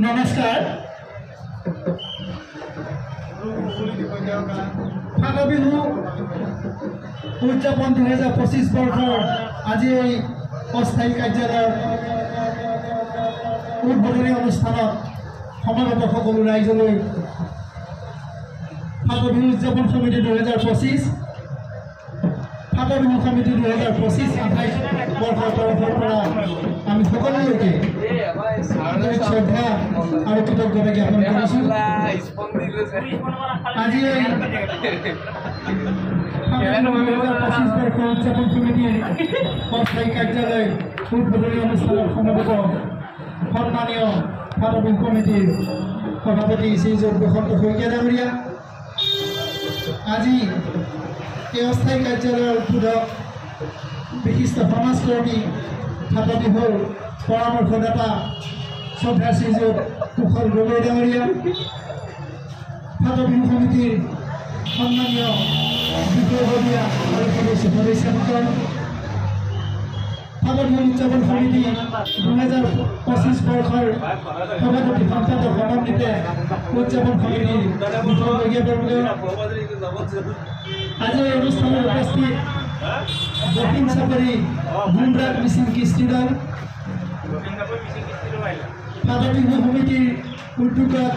নমস্কাৰ ফাগুন বিহু উদযাপন 2025 বৰ্ষৰ আজি এই অস্থায়ী কাৰ্যালয়ৰ উদ্বোধনী অনুষ্ঠানত সমাগত সকলো ৰাইজলৈ ফাগুন বিহু উদযাপন সমিতি 2025 ফাগুন বিহু সমিতি 2025 28 বৰ্ষৰ তৰফৰ পৰা আমি সকলোকে শ্ৰদ্ধা আৰু কৃতজ্ঞতা জ্ঞাপন কৰিছোঁ। আজি উদযাপন সমিতিৰ অস্থায়ী কাৰ্যালয় উদ্বোধনী অনুষ্ঠানত সমবেত সন্মানীয় ফাগুন বিহু কমিটিৰ সভাপতি শ্ৰীযুত বসন্ত শইকীয়া ডাঙৰীয়া, আজি এই অস্থায়ী কাৰ্যালয়ৰ উদ্বোধক বিশিষ্ট সমাজকৰ্মী ফাগুন বিহুৰ পৰামৰ্শদাতা শ্ৰদ্ধা শ্ৰীযুত কুশল গগৈ ডাঙৰীয়া, ফাগুন বিহু সমিতিৰ সন্মানীয় বিষয়ববীয়া আৰু সদস্যসকল, ফাগুন বিহু উদযাপন সমিতি 2025 বৰ্ষৰ সভাপতি সম্পাদক সমন্বিত উদযাপন সমিতিৰ বিষয়ববীয়াবৰ্গ, আজি এই অনুষ্ঠানত উপস্থিত দক্ষিণ চাপৰি গুমৰাগ মিচিং কৃষ্টি দল, ফাগুন বিহু সমিতিৰ উদ্যোগত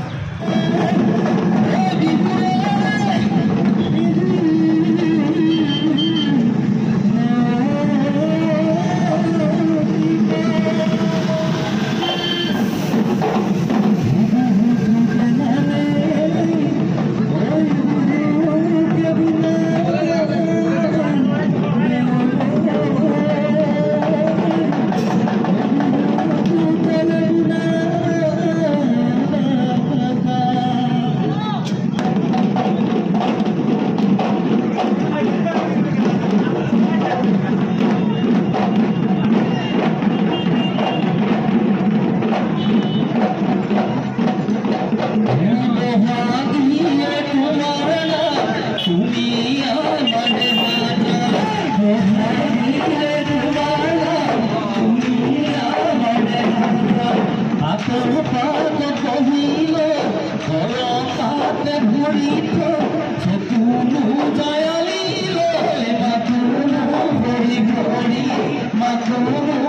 Matur